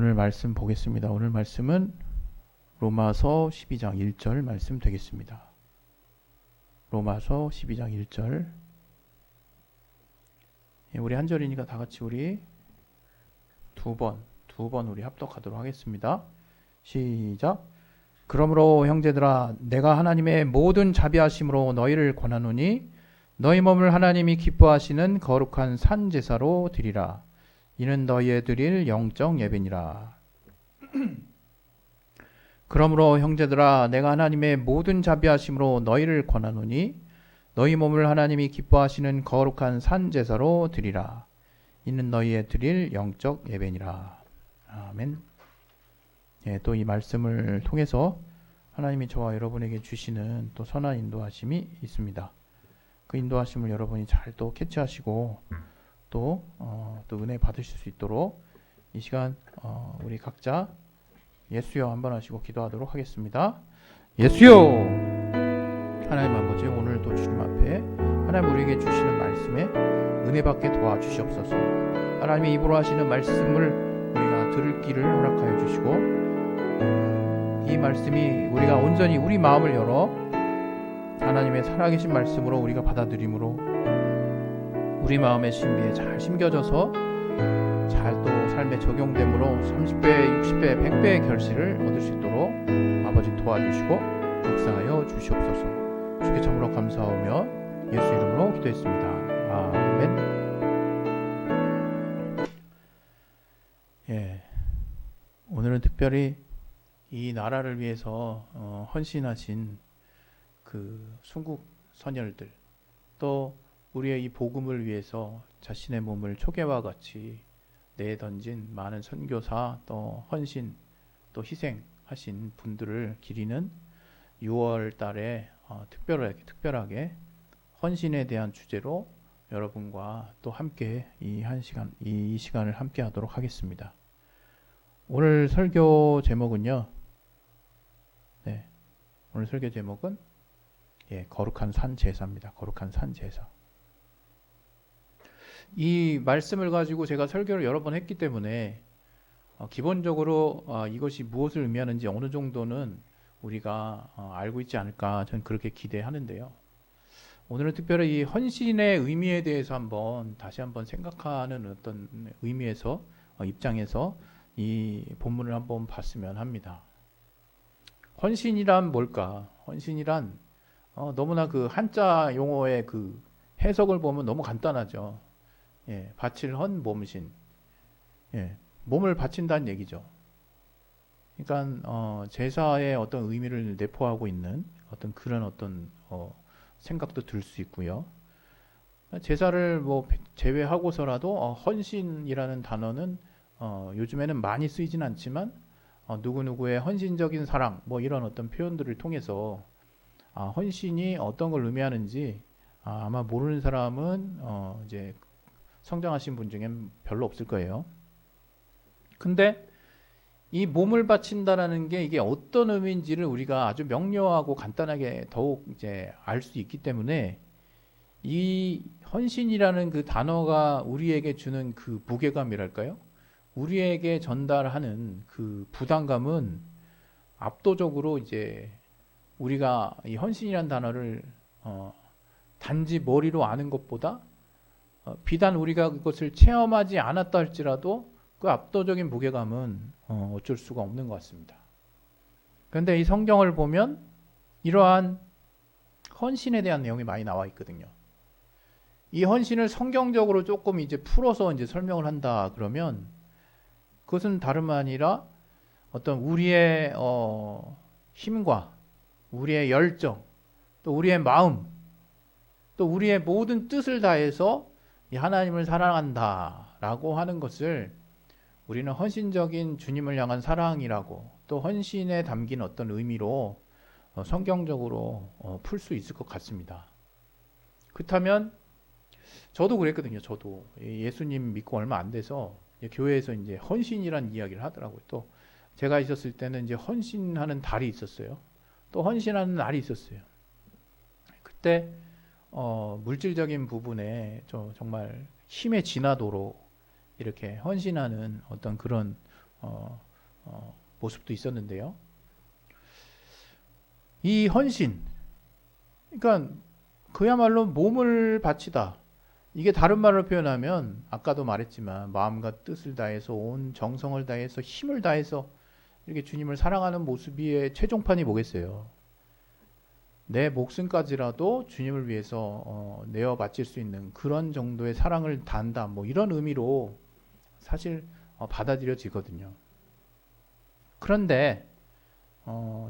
오늘 말씀 보겠습니다. 오늘 말씀은 로마서 12장 1절 말씀 되겠습니다. 로마서 12장 1절. 우리 한 절이니까 다 같이 우리 두 번 우리 합독하도록 하겠습니다. 시작. 그러므로 형제들아, 내가 하나님의 모든 자비하심으로 너희를 권하노니 너희 몸을 하나님이 기뻐하시는 거룩한 산 제사로 드리라. 이는 너희의 드릴 영적 예배니라. 그러므로 형제들아, 내가 하나님의 모든 자비하심으로 너희를 권하노니 너희 몸을 하나님이 기뻐하시는 거룩한 산 제사로 드리라. 이는 너희의 드릴 영적 예배니라. 아멘. 또 이 말씀을 통해서 하나님이 저와 여러분에게 주시는 또 선한 인도하심이 있습니다. 그 인도하심을 여러분이 잘 또 캐치하시고 또 은혜 받으실 수 있도록 이 시간 우리 각자 예수여 한번 하시고 기도하도록 하겠습니다. 예수여, 하나님 아버지, 오늘도 주님 앞에 하나님 우리에게 주시는 말씀에 은혜 받게 도와주시옵소서. 하나님의 입으로 하시는 말씀을 우리가 들을 길을 허락하여 주시고, 이 말씀이 우리가 온전히 우리 마음을 열어 하나님의 살아계신 말씀으로 우리가 받아들임으로 우리 마음의 신비에 잘 심겨져서 잘 또 삶에 적용됨으로 30배, 60배, 100배의 결실을 얻을 수 있도록 아버지 도와주시고 역사하여 주시옵소서. 주께 참으로 감사하며 예수 이름으로 기도했습니다. 아멘. 오늘은 특별히 이 나라를 위해서 헌신하신 그 순국 선열들, 또 우리의 이 복음을 위해서 자신의 몸을 초계와 같이 내던진 많은 선교사, 또 헌신, 또 희생하신 분들을 기리는 6월 달에 특별하게 헌신에 대한 주제로 여러분과 또 함께 이 시간을 함께 하도록 하겠습니다. 오늘 설교 제목은요. 오늘 설교 제목은 거룩한 산 제사입니다. 거룩한 산 제사. 이 말씀을 가지고 제가 설교를 여러 번 했기 때문에 기본적으로 이것이 무엇을 의미하는지 어느 정도는 우리가 알고 있지 않을까 저는 그렇게 기대하는데요. 오늘은 특별히 이 헌신의 의미에 대해서 다시 한번 생각하는 어떤 의미에서 입장에서 이 본문을 한번 봤으면 합니다. 헌신이란 뭘까? 헌신이란 너무나 그 한자 용어의 그 해석을 보면 너무 간단하죠. 바칠 헌 몸신. 몸을 바친다는 얘기죠. 그러니까 제사의 어떤 의미를 내포하고 있는 어떤 그런 생각도 들 수 있고요. 제사를 제외하고서라도 헌신이라는 단어는 요즘에는 많이 쓰이진 않지만 누구누구의 헌신적인 사랑 이런 어떤 표현들을 통해서 헌신이 어떤 걸 의미하는지 아마 모르는 사람은 이제 성장하신 분 중엔 별로 없을 거예요. 근데 이 몸을 바친다라는 게 이게 어떤 의미인지를 우리가 아주 명료하고 간단하게 더욱 이제 알 수 있기 때문에 이 헌신이라는 그 단어가 우리에게 주는 그 무게감이랄까요? 우리에게 전달하는 그 부담감은 압도적으로 이제 우리가 이 헌신이라는 단어를 단지 머리로 아는 것보다 비단 우리가 그것을 체험하지 않았다 할지라도 그 압도적인 무게감은 어쩔 수가 없는 것 같습니다. 그런데 이 성경을 보면 이러한 헌신에 대한 내용이 많이 나와 있거든요. 이 헌신을 성경적으로 조금 이제 풀어서 이제 설명을 한다 그러면 그것은 다름 아니라 어떤 우리의 힘과 우리의 열정, 또 우리의 마음, 또 우리의 모든 뜻을 다해서 이 하나님을 사랑한다라고 하는 것을 우리는 헌신적인 주님을 향한 사랑이라고, 또 헌신에 담긴 어떤 의미로 성경적으로 풀 수 있을 것 같습니다. 그렇다면 저도 그랬거든요. 저도 예수님 믿고 얼마 안 돼서 교회에서 이제 헌신이란 이야기를 하더라고요. 또 제가 있었을 때는 이제 헌신하는 달이 있었어요. 또 헌신하는 날이 있었어요. 그때 물질적인 부분에 정말 힘에 지나도록 이렇게 헌신하는 어떤 그런 모습도 있었는데요. 이 헌신, 그러니까 그야말로 몸을 바치다. 이게 다른 말로 표현하면 아까도 말했지만 마음과 뜻을 다해서 온 정성을 다해서 힘을 다해서 이렇게 주님을 사랑하는 모습의 최종판이 뭐겠어요? 내 목숨까지라도 주님을 위해서 내어 바칠 수 있는 그런 정도의 사랑을 다한다. 뭐 이런 의미로 사실 받아들여지거든요. 그런데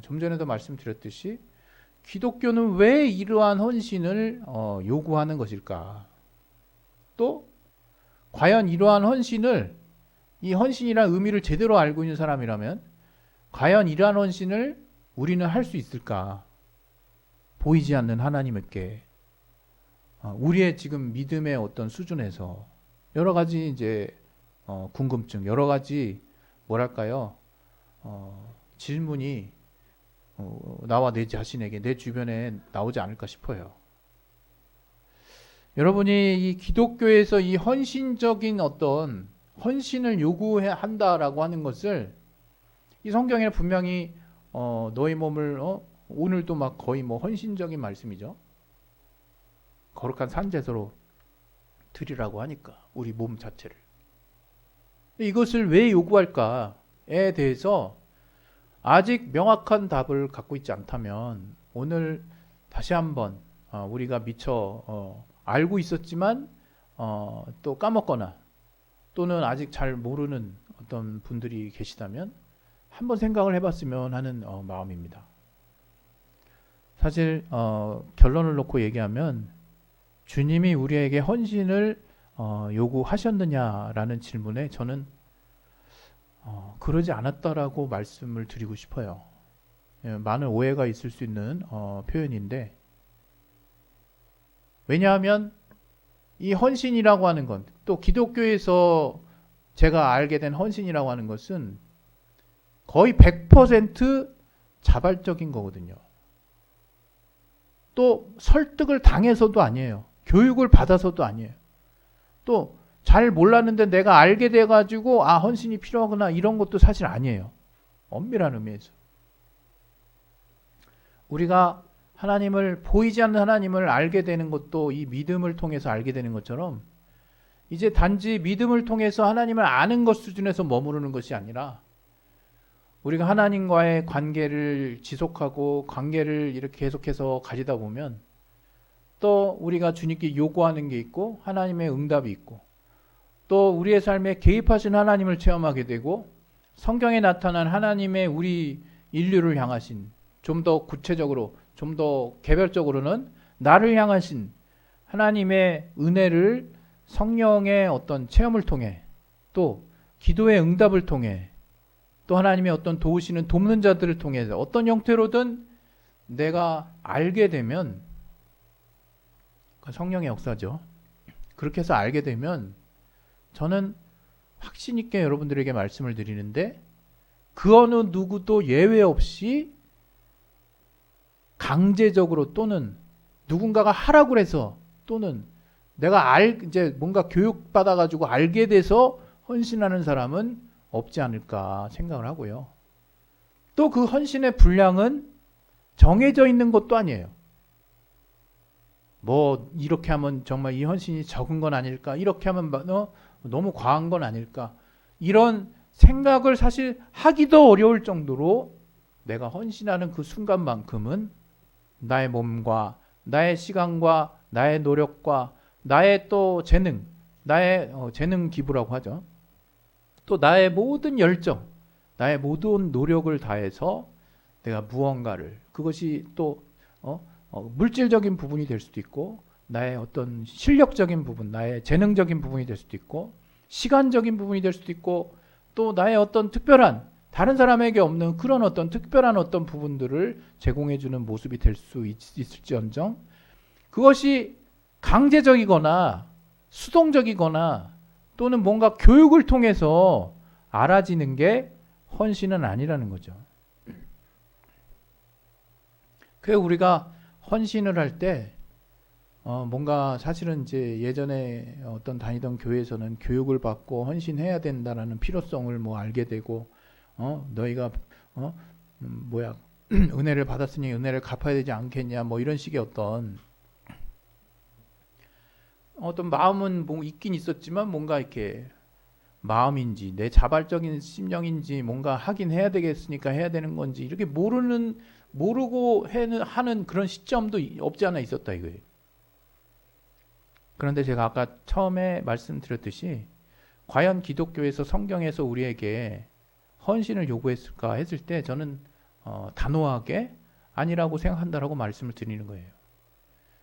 좀 전에도 말씀드렸듯이 기독교는 왜 이러한 헌신을 요구하는 것일까? 또 과연 이러한 헌신을, 이 헌신이라는 의미를 제대로 알고 있는 사람이라면 과연 이러한 헌신을 우리는 할 수 있을까? 보이지 않는 하나님께 우리의 지금 믿음의 어떤 수준에서 여러 가지 이제 궁금증, 여러 가지 뭐랄까요? 질문이 나와 내 자신에게, 내 주변에 나오지 않을까 싶어요. 여러분이 이 기독교에서 이 헌신적인 어떤 헌신을 요구한다라고 하는 것을 이 성경에 분명히 너희 몸을 오늘도 막 거의 뭐 헌신적인 말씀이죠. 거룩한 산제소로 드리라고 하니까 우리 몸 자체를. 이것을 왜 요구할까에 대해서 아직 명확한 답을 갖고 있지 않다면 오늘 다시 한번 우리가 미처 알고 있었지만 또 까먹거나 또는 아직 잘 모르는 어떤 분들이 계시다면 한번 생각을 해봤으면 하는 마음입니다. 사실 결론을 놓고 얘기하면 주님이 우리에게 헌신을 요구하셨느냐라는 질문에 저는 그러지 않았다라고 말씀을 드리고 싶어요. 많은 오해가 있을 수 있는 표현인데, 왜냐하면 이 헌신이라고 하는 건, 또 기독교에서 제가 알게 된 헌신이라고 하는 것은 거의 100% 자발적인 거거든요. 또 설득을 당해서도 아니에요. 교육을 받아서도 아니에요. 또 잘 몰랐는데 내가 알게 돼가지고 헌신이 필요하구나 이런 것도 사실 아니에요. 엄밀한 의미에서. 우리가 하나님을, 보이지 않는 하나님을 알게 되는 것도 이 믿음을 통해서 알게 되는 것처럼 이제 단지 믿음을 통해서 하나님을 아는 것 수준에서 머무르는 것이 아니라 우리가 하나님과의 관계를 지속하고 관계를 이렇게 계속해서 가지다 보면 또 우리가 주님께 요구하는 게 있고 하나님의 응답이 있고 또 우리의 삶에 개입하신 하나님을 체험하게 되고 성경에 나타난 하나님의 우리 인류를 향하신, 좀 더 구체적으로 좀 더 개별적으로는 나를 향하신 하나님의 은혜를 성령의 어떤 체험을 통해 또 기도의 응답을 통해 또 하나님의 어떤 도우시는 돕는 자들을 통해서 어떤 형태로든 내가 알게 되면, 성령의 역사죠. 그렇게 해서 알게 되면 저는 확신 있게 여러분들에게 말씀을 드리는데 그 어느 누구도 예외 없이 강제적으로 또는 누군가가 하라고 해서 또는 내가 이제 뭔가 교육받아 가지고 알게 돼서 헌신하는 사람은 없지 않을까 생각을 하고요. 또 그 헌신의 분량은 정해져 있는 것도 아니에요. 뭐 이렇게 하면 정말 이 헌신이 적은 건 아닐까, 이렇게 하면 너무 과한 건 아닐까, 이런 생각을 사실 하기도 어려울 정도로 내가 헌신하는 그 순간만큼은 나의 몸과 나의 시간과 나의 노력과 나의 또 재능, 나의 재능 기부라고 하죠. 또 나의 모든 열정, 나의 모든 노력을 다해서 내가 무언가를, 그것이 또 물질적인 부분이 될 수도 있고 나의 어떤 실력적인 부분, 나의 재능적인 부분이 될 수도 있고 시간적인 부분이 될 수도 있고 또 나의 어떤 특별한, 다른 사람에게 없는 그런 어떤 특별한 어떤 부분들을 제공해주는 모습이 될 수 있을지언정 그것이 강제적이거나 수동적이거나 또는 뭔가 교육을 통해서 알아지는 게 헌신은 아니라는 거죠. 그래서 우리가 헌신을 할 때 뭔가 사실은 이제 예전에 어떤 다니던 교회에서는 교육을 받고 헌신해야 된다라는 필요성을 뭐 알게 되고, 너희가 어 뭐야 은혜를 받았으니 은혜를 갚아야 되지 않겠냐 뭐 이런 식의 어떤 마음은 뭐 있긴 있었지만, 뭔가 이렇게 마음인지 내 자발적인 심령인지 뭔가 하긴 해야 되겠으니까 해야 되는 건지 이렇게 모르고 하는 그런 시점도 없지 않아 있었다 이거예요. 그런데 제가 아까 처음에 말씀드렸듯이, 과연 기독교에서 성경에서 우리에게 헌신을 요구했을까 했을 때 저는 단호하게 아니라고 생각한다라고 말씀을 드리는 거예요.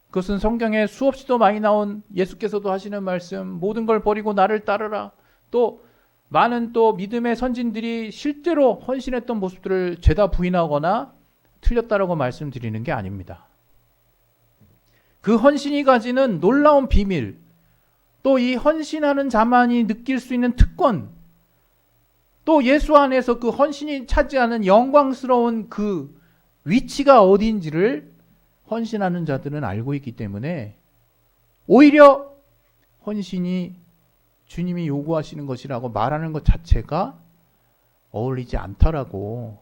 그것은 성경에 수없이도 많이 나온 예수께서도 하시는 말씀, 모든 걸 버리고 나를 따르라. 또 많은 또 믿음의 선진들이 실제로 헌신했던 모습들을 죄다 부인하거나 틀렸다라고 말씀드리는 게 아닙니다. 그 헌신이 가지는 놀라운 비밀, 또 이 헌신하는 자만이 느낄 수 있는 특권, 또 예수 안에서 그 헌신이 차지하는 영광스러운 그 위치가 어디인지를 헌신하는 자들은 알고 있기 때문에, 오히려 헌신이 주님이 요구하시는 것이라고 말하는 것 자체가 어울리지 않다라고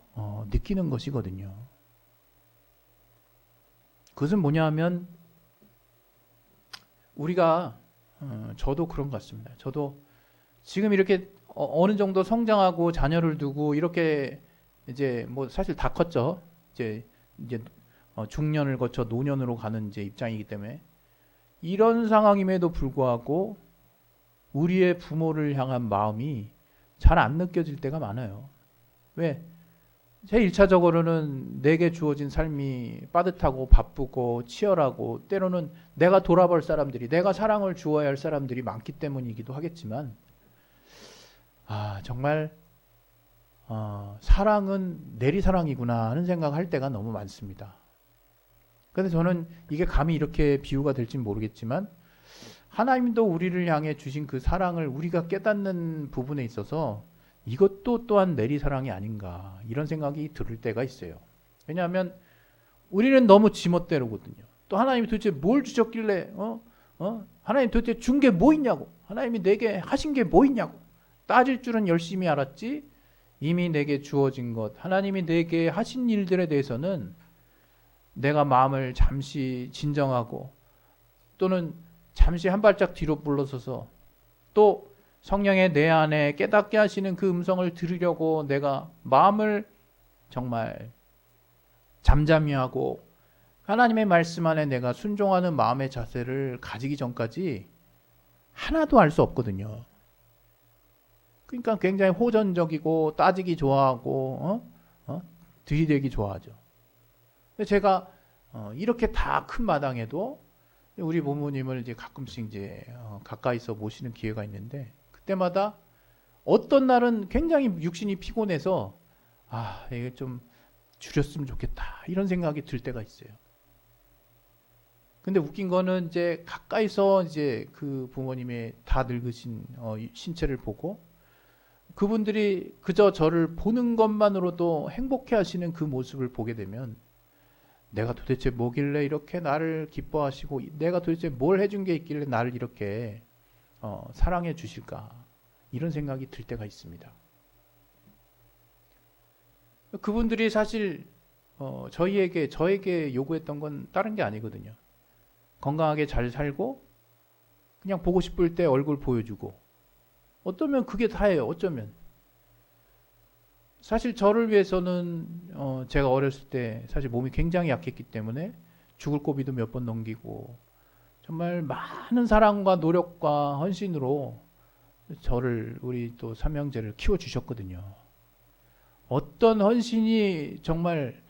느끼는 것이거든요. 그것은 뭐냐 하면, 우리가 저도 그런 것 같습니다. 저도 지금 이렇게 어느 정도 성장하고 자녀를 두고 이렇게 이제 뭐 사실 다 컸죠. 이제 중년을 거쳐 노년으로 가는 이제 입장이기 때문에, 이런 상황임에도 불구하고 우리의 부모를 향한 마음이 잘 안 느껴질 때가 많아요. 왜? 제 1차적으로는 내게 주어진 삶이 빠듯하고 바쁘고 치열하고, 때로는 내가 돌아볼 사람들이, 내가 사랑을 주어야 할 사람들이 많기 때문이기도 하겠지만, 정말 사랑은 내리사랑이구나 하는 생각을 할 때가 너무 많습니다. 그런데 저는 이게 감히 이렇게 비유가 될지 모르겠지만, 하나님도 우리를 향해 주신 그 사랑을 우리가 깨닫는 부분에 있어서 이것도 또한 내리사랑이 아닌가, 이런 생각이 들 때가 있어요. 왜냐하면 우리는 너무 지멋대로거든요. 또 하나님이 도대체 뭘 주셨길래 하나님 도대체 준 게 뭐 있냐고, 하나님이 내게 하신 게 뭐 있냐고 따질 줄은 열심히 알았지, 이미 내게 주어진 것, 하나님이 내게 하신 일들에 대해서는 내가 마음을 잠시 진정하고, 또는 잠시 한 발짝 뒤로 물러서서, 또 성령의 내 안에 깨닫게 하시는 그 음성을 들으려고 내가 마음을 정말 잠잠히 하고 하나님의 말씀 안에 내가 순종하는 마음의 자세를 가지기 전까지 하나도 알 수 없거든요. 그러니까 굉장히 호전적이고 따지기 좋아하고 들이대기 좋아하죠. 근데 제가 이렇게 다 큰 마당에도 우리 부모님을 이제 가끔씩 이제 가까이서 모시는 기회가 있는데, 그때마다 어떤 날은 굉장히 육신이 피곤해서 이게 좀 줄였으면 좋겠다 이런 생각이 들 때가 있어요. 근데 웃긴 거는 이제 가까이서 이제 그 부모님의 다 늙으신 신체를 보고, 그분들이 그저 저를 보는 것만으로도 행복해 하시는 그 모습을 보게 되면, 내가 도대체 뭐길래 이렇게 나를 기뻐하시고, 내가 도대체 뭘 해준 게 있길래 나를 이렇게 사랑해 주실까, 이런 생각이 들 때가 있습니다. 그분들이 사실 저에게 요구했던 건 다른 게 아니거든요. 건강하게 잘 살고 그냥 보고 싶을 때 얼굴 보여주고, 어쩌면 그게 다예요. 어쩌면 사실 저를 위해서는 제가 어렸을 때 사실 몸이 굉장히 약했기 때문에 죽을 고비도 몇 번 넘기고, 정말 많은 사랑과 노력과 헌신으로 저를, 우리 또 삼형제를 키워주셨거든요. 어떤 헌신이 정말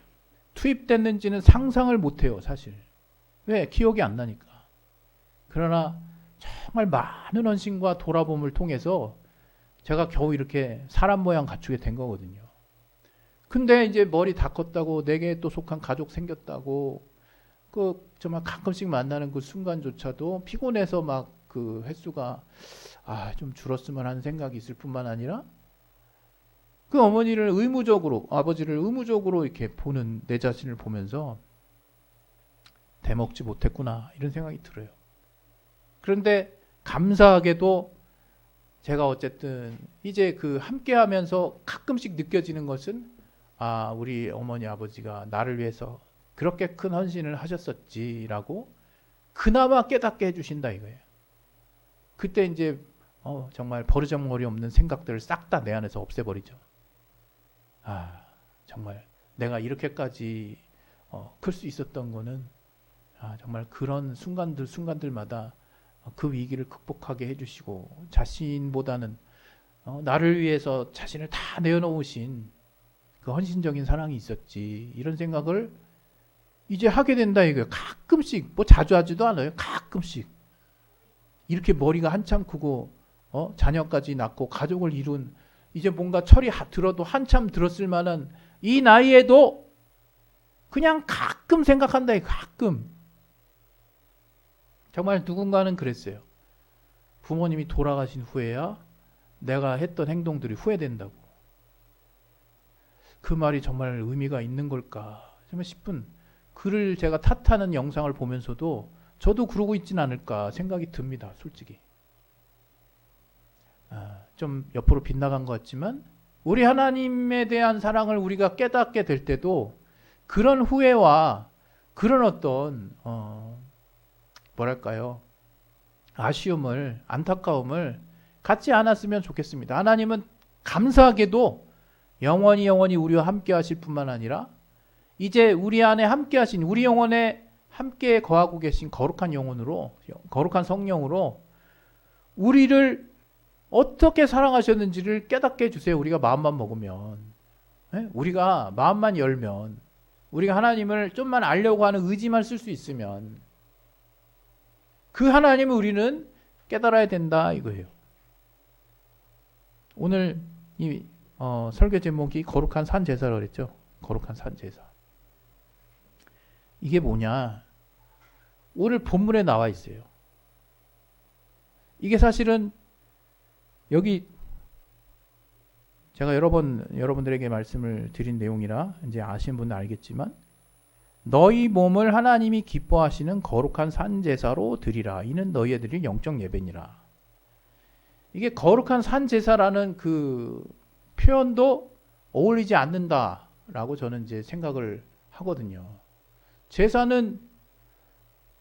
투입됐는지는 상상을 못해요, 사실. 왜? 기억이 안 나니까. 그러나 정말 많은 헌신과 돌아봄을 통해서 제가 겨우 이렇게 사람 모양 갖추게 된 거거든요. 근데 이제 머리 다 컸다고, 내게 또 속한 가족 생겼다고, 그 정말 가끔씩 만나는 그 순간조차도 피곤해서 막 그 횟수가 좀 줄었으면 하는 생각이 있을 뿐만 아니라, 그 어머니를 의무적으로, 아버지를 의무적으로 이렇게 보는 내 자신을 보면서 대먹지 못했구나 이런 생각이 들어요. 그런데 감사하게도 제가 어쨌든 이제 그 함께하면서 가끔씩 느껴지는 것은 우리 어머니 아버지가 나를 위해서 그렇게 큰 헌신을 하셨었지라고 그나마 깨닫게 해주신다 이거예요. 그때 이제 정말 버르장머리 없는 생각들을 싹 다 내 안에서 없애버리죠. 정말 내가 이렇게까지 클 수 있었던 거는 정말 그런 순간들마다 그 위기를 극복하게 해주시고 자신보다는 나를 위해서 자신을 다 내어놓으신 그 헌신적인 사랑이 있었지 이런 생각을 이제 하게 된다 이거예요. 가끔씩 뭐 자주 하지도 않아요. 가끔씩 이렇게 머리가 한참 크고 자녀까지 낳고 가족을 이룬 이제 뭔가 철이 들어도 한참 들었을 만한 이 나이에도 그냥 가끔 생각한다 이거 가끔. 정말 누군가는 그랬어요. 부모님이 돌아가신 후에야 내가 했던 행동들이 후회된다고. 그 말이 정말 의미가 있는 걸까 정말 싶은 그를 제가 탓하는 영상을 보면서도 저도 그러고 있진 않을까 생각이 듭니다. 솔직히. 좀 옆으로 빗나간 것 같지만 우리 하나님에 대한 사랑을 우리가 깨닫게 될 때도 그런 후회와 그런 어떤 뭐랄까요? 아쉬움을, 안타까움을 갖지 않았으면 좋겠습니다. 하나님은 감사하게도 영원히 우리와 함께 하실 뿐만 아니라 이제 우리 안에 함께 하신 우리 영혼에 함께 거하고 계신 거룩한 영혼으로 거룩한 성령으로 우리를 어떻게 사랑하셨는지를 깨닫게 해주세요. 우리가 마음만 먹으면 우리가 마음만 열면 우리가 하나님을 좀만 알려고 하는 의지만 쓸 수 있으면 그 하나님을 우리는 깨달아야 된다 이거예요. 오늘 이 설교 제목이 거룩한 산 제사라고 그랬죠. 거룩한 산 제사. 이게 뭐냐? 오늘 본문에 나와 있어요. 이게 사실은 여기 제가 여러 번 여러분들에게 말씀을 드린 내용이라 이제 아시는 분은 알겠지만 너희 몸을 하나님이 기뻐하시는 거룩한 산 제사로 드리라. 이는 너희의 드릴 영적 예배니라. 이게 거룩한 산 제사라는 그 표현도 어울리지 않는다라고 저는 이제 생각을 하거든요. 제사는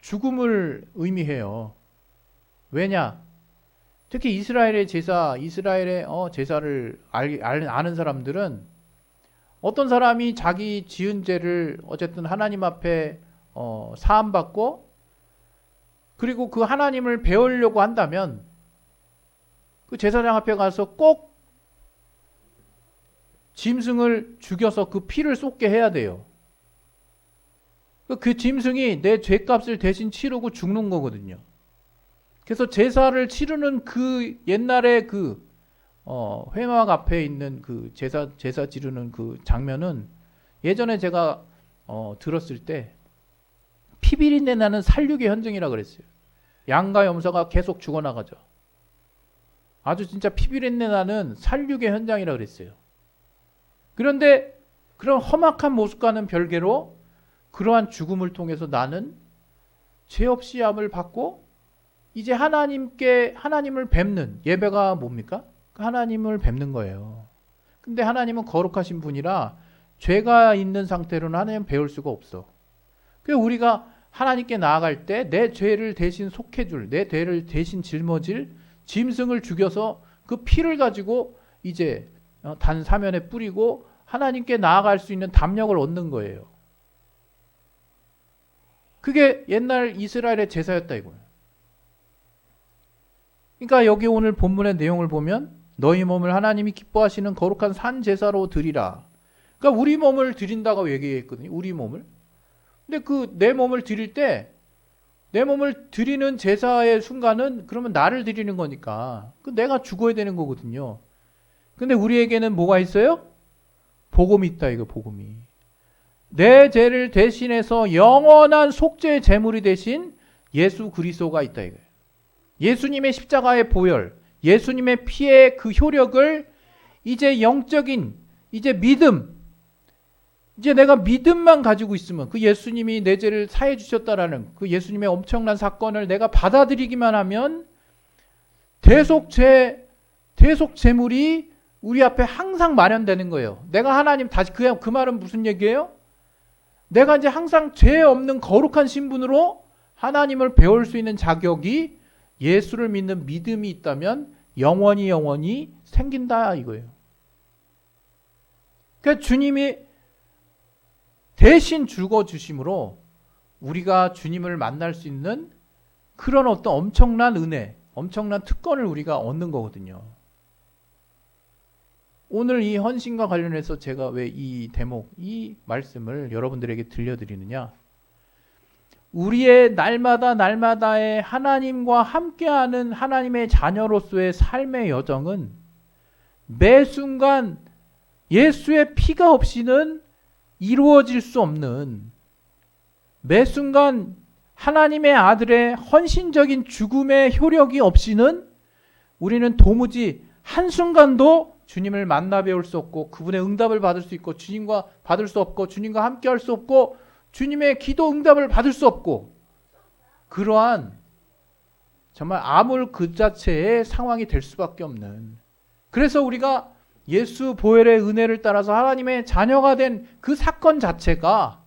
죽음을 의미해요. 왜냐? 특히 이스라엘의 제사, 이스라엘의 제사를 아는 사람들은 어떤 사람이 자기 지은 죄를 어쨌든 하나님 앞에 사함받고 그리고 그 하나님을 배우려고 한다면 그 제사장 앞에 가서 꼭 짐승을 죽여서 그 피를 쏟게 해야 돼요. 그 짐승이 내 죄값을 대신 치르고 죽는 거거든요. 그래서 제사를 치르는 그 옛날에 그 회막 앞에 있는 그 제사 지르는 그 장면은 예전에 제가 들었을 때 피비린내 나는 살육의 현장이라 그랬어요. 양과 염소가 계속 죽어나가죠. 아주 진짜 피비린내 나는 살육의 현장이라 그랬어요. 그런데 그런 험악한 모습과는 별개로 그러한 죽음을 통해서 나는 죄 없이 함을 받고 이제 하나님을 뵙는 예배가 뭡니까? 하나님을 뵙는 거예요. 근데 하나님은 거룩하신 분이라 죄가 있는 상태로는 하나님 배울 수가 없어. 그래서 우리가 하나님께 나아갈 때 내 죄를 대신 속해줄, 내 죄를 대신 짊어질 짐승을 죽여서 그 피를 가지고 이제 단 사면에 뿌리고 하나님께 나아갈 수 있는 담력을 얻는 거예요. 그게 옛날 이스라엘의 제사였다 이거예요. 그러니까 여기 오늘 본문의 내용을 보면 너희 몸을 하나님이 기뻐하시는 거룩한 산 제사로 드리라. 그러니까 우리 몸을 드린다고 얘기했거든요. 우리 몸을. 근데 그 내 몸을 드릴 때 내 몸을 드리는 제사의 순간은 그러면 나를 드리는 거니까 그 내가 죽어야 되는 거거든요. 근데 우리에게는 뭐가 있어요? 복음이 있다 이거 복음이. 내 죄를 대신해서 영원한 속죄의 제물이 되신 예수 그리스도가 있다 이거예요. 예수님의 십자가의 보혈, 예수님의 피의 그 효력을 이제 영적인 이제 믿음, 이제 내가 믿음만 가지고 있으면 그 예수님이 내 죄를 사해 주셨다라는 그 예수님의 엄청난 사건을 내가 받아들이기만 하면 대속 제물이 우리 앞에 항상 마련되는 거예요. 내가 하나님 다시 그 말은 무슨 얘기예요? 내가 이제 항상 죄 없는 거룩한 신분으로 하나님을 배울 수 있는 자격이 예수를 믿는 믿음이 있다면 영원히 생긴다 이거예요. 그러니까 주님이 대신 죽어주심으로 우리가 주님을 만날 수 있는 그런 어떤 엄청난 은혜, 엄청난 특권을 우리가 얻는 거거든요. 오늘 이 헌신과 관련해서 제가 왜 이 대목, 이 말씀을 여러분들에게 들려드리느냐? 우리의 날마다의 하나님과 함께하는 하나님의 자녀로서의 삶의 여정은 매 순간 예수의 피가 없이는 이루어질 수 없는, 매 순간 하나님의 아들의 헌신적인 죽음의 효력이 없이는 우리는 도무지 한순간도 주님을 만나 배울 수 없고 그분의 응답을 받을 수 있고 주님과 받을 수 없고 주님과 함께 할 수 없고 주님의 기도 응답을 받을 수 없고 그러한 정말 암울 그 자체의 상황이 될 수밖에 없는, 그래서 우리가 예수 보혈의 은혜를 따라서 하나님의 자녀가 된 그 사건 자체가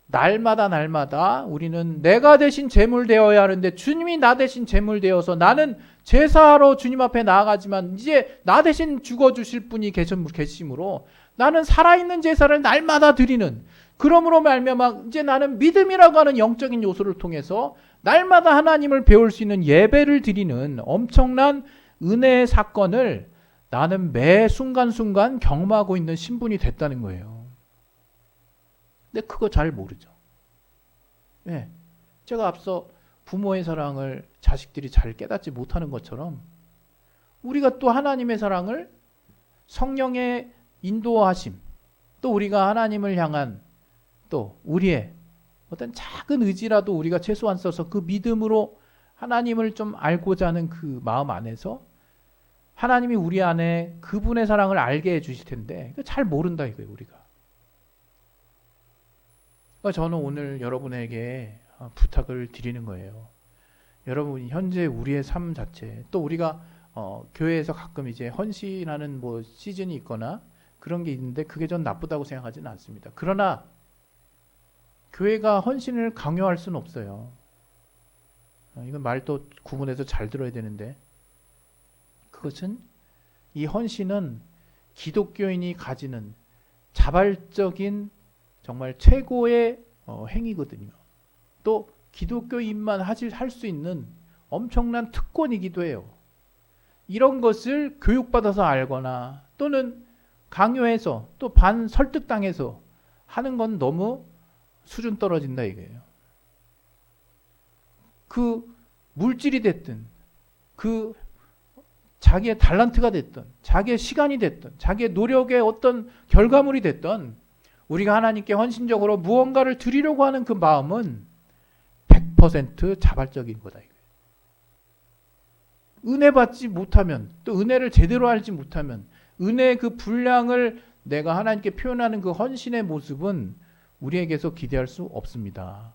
날마다 우리는 내가 대신 제물 되어야 하는데 주님이 나 대신 제물 되어서 나는 제사하러 주님 앞에 나아가지만 이제 나 대신 죽어주실 분이 계심으로 나는 살아있는 제사를 날마다 드리는, 그러므로 말미암아 이제 나는 믿음이라고 하는 영적인 요소를 통해서 날마다 하나님을 배울 수 있는 예배를 드리는 엄청난 은혜의 사건을 나는 매 순간순간 경험하고 있는 신분이 됐다는 거예요. 근데 그거 잘 모르죠. 네. 제가 앞서 부모의 사랑을 자식들이 잘 깨닫지 못하는 것처럼 우리가 또 하나님의 사랑을 성령의 인도하심, 또 우리가 하나님을 향한 또 우리의 어떤 작은 의지라도 우리가 최소한 써서 그 믿음으로 하나님을 좀 알고자 하는 그 마음 안에서 하나님이 우리 안에 그분의 사랑을 알게 해주실 텐데 잘 모른다 이거예요 우리가. 저는 오늘 여러분에게 부탁을 드리는 거예요. 여러분 현재 우리의 삶 자체, 또 우리가 교회에서 가끔 이제 헌신하는 뭐 시즌이 있거나 그런 게 있는데 그게 전 나쁘다고 생각하지는 않습니다. 그러나 교회가 헌신을 강요할 수는 없어요. 이건 말도 구분해서 잘 들어야 되는데, 그것은 이 헌신은 기독교인이 가지는 자발적인 정말 최고의 행위거든요. 또 기독교인만 할 수 있는 엄청난 특권이기도 해요. 이런 것을 교육받아서 알거나 또는 강요해서 또 설득당해서 하는 건 너무 수준 떨어진다 이거예요. 그 물질이 됐든 그 자기의 달란트가 됐든 자기의 시간이 됐든 자기의 노력의 어떤 결과물이 됐든 우리가 하나님께 헌신적으로 무언가를 드리려고 하는 그 마음은 100% 자발적인 거다 이거예요. 은혜 받지 못하면, 또 은혜를 제대로 알지 못하면 은혜의 그 분량을 내가 하나님께 표현하는 그 헌신의 모습은 우리에게서 기대할 수 없습니다.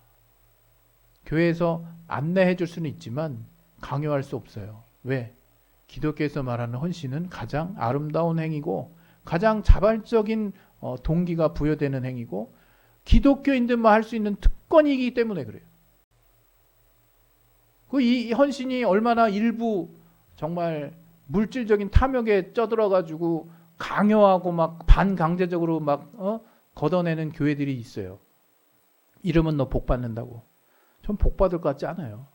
교회에서 안내해 줄 수는 있지만 강요할 수 없어요. 왜? 기독교에서 말하는 헌신은 가장 아름다운 행위고 가장 자발적인 동기가 부여되는 행위고 기독교인들만 할 수 있는 특권이기 때문에 그래요. 이 헌신이 얼마나 일부 정말 물질적인 탐욕에 쩌들어가지고 강요하고 막 반강제적으로 막 걷어내는 교회들이 있어요. 이러면 너 복 받는다고. 전 복 받을 것 같지 않아요.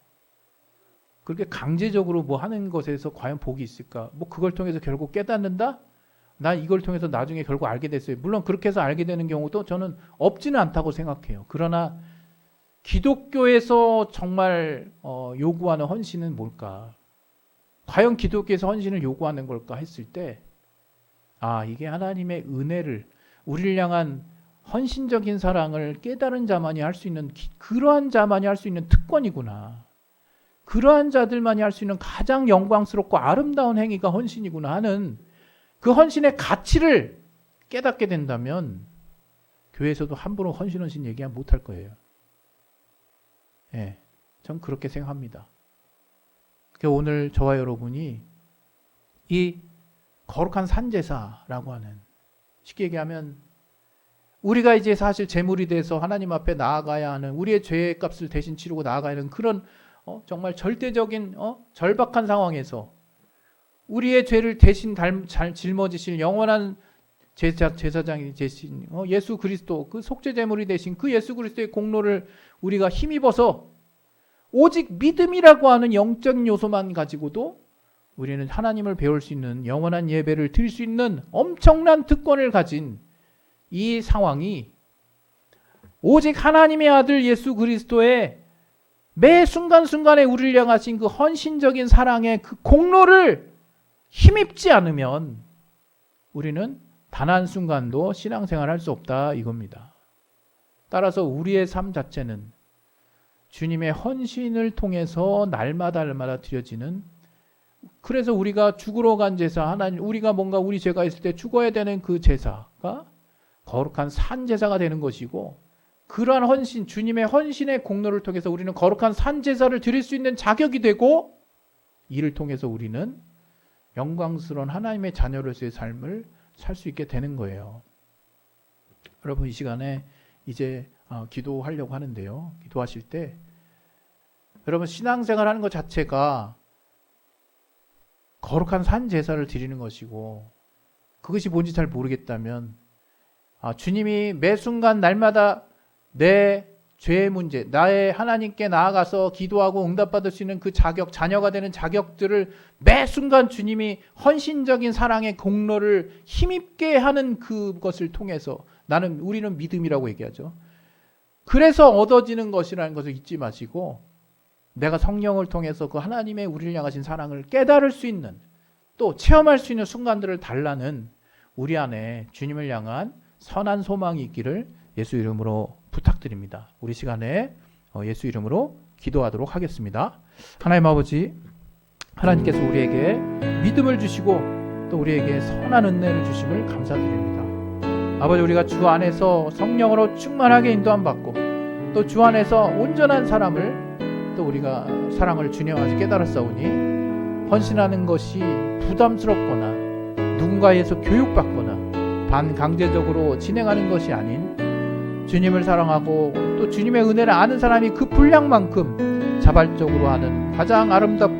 그렇게 강제적으로 뭐 하는 것에서 과연 복이 있을까? 뭐 그걸 통해서 결국 깨닫는다? 나 이걸 통해서 나중에 결국 알게 됐어요. 물론 그렇게 해서 알게 되는 경우도 저는 없지는 않다고 생각해요. 그러나 기독교에서 정말 요구하는 헌신은 뭘까? 과연 기독교에서 헌신을 요구하는 걸까 했을 때 이게 하나님의 은혜를 우리를 향한 헌신적인 사랑을 깨달은 자만이 할 수 있는 그러한 자만이 할 수 있는 특권이구나. 그러한 자들만이 할 수 있는 가장 영광스럽고 아름다운 행위가 헌신이구나 하는 그 헌신의 가치를 깨닫게 된다면 교회에서도 함부로 헌신 얘기하면 못할 거예요. 예, 전 그렇게 생각합니다. 오늘 저와 여러분이 이 거룩한 산제사라고 하는, 쉽게 얘기하면 우리가 이제 사실 제물이 돼서 하나님 앞에 나아가야 하는, 우리의 죄의 값을 대신 치르고 나아가야 하는 그런 정말 절대적인 절박한 상황에서 우리의 죄를 대신 잘 짊어지실 영원한 제사장이 되신 예수 그리스도, 그 속죄 제물이 되신 그 예수 그리스도의 공로를 우리가 힘입어서 오직 믿음이라고 하는 영적인 요소만 가지고도 우리는 하나님을 배울 수 있는, 영원한 예배를 드릴 수 있는 엄청난 특권을 가진 이 상황이, 오직 하나님의 아들 예수 그리스도의 매 순간순간에 우리를 향하신 그 헌신적인 사랑의 그 공로를 힘입지 않으면 우리는 단 한순간도 신앙생활 할 수 없다, 이겁니다. 따라서 우리의 삶 자체는 주님의 헌신을 통해서 날마다 드려지는, 그래서 우리가 죽으러 간 제사, 하나님, 우리가 뭔가 우리 죄가 있을 때 죽어야 되는 그 제사가 거룩한 산 제사가 되는 것이고, 그러한 헌신, 주님의 헌신의 공로를 통해서 우리는 거룩한 산 제사를 드릴 수 있는 자격이 되고, 이를 통해서 우리는 영광스러운 하나님의 자녀로서의 삶을 살 수 있게 되는 거예요. 여러분, 이 시간에 이제 기도하려고 하는데요. 기도하실 때 여러분, 신앙생활 하는 것 자체가 거룩한 산 제사를 드리는 것이고, 그것이 뭔지 잘 모르겠다면 주님이 매 순간 날마다 내 죄의 문제, 나의 하나님께 나아가서 기도하고 응답받을 수 있는 그 자격, 자녀가 되는 자격들을 매 순간 주님이 헌신적인 사랑의 공로를 힘입게 하는 그것을 통해서, 우리는 믿음이라고 얘기하죠. 그래서 얻어지는 것이라는 것을 잊지 마시고, 내가 성령을 통해서 그 하나님의 우리를 향하신 사랑을 깨달을 수 있는, 또 체험할 수 있는 순간들을 달라는 우리 안에 주님을 향한 선한 소망이 있기를 예수 이름으로 부탁드립니다. 우리 시간에 예수 이름으로 기도하도록 하겠습니다. 하나님 아버지, 하나님께서 우리에게 믿음을 주시고 또 우리에게 선한 은혜를 주심을 감사드립니다. 아버지, 우리가 주 안에서 성령으로 충만하게 인도함 받고 또 주 안에서 온전한 사람을, 또 우리가 사랑을 주님 안에서 깨달았사오니 헌신하는 것이 부담스럽거나 누군가에서 교육받거나 반강제적으로 진행하는 것이 아닌, 주님을 사랑하고 또 주님의 은혜를 아는 사람이 그 분량만큼 자발적으로 하는 가장 아름답고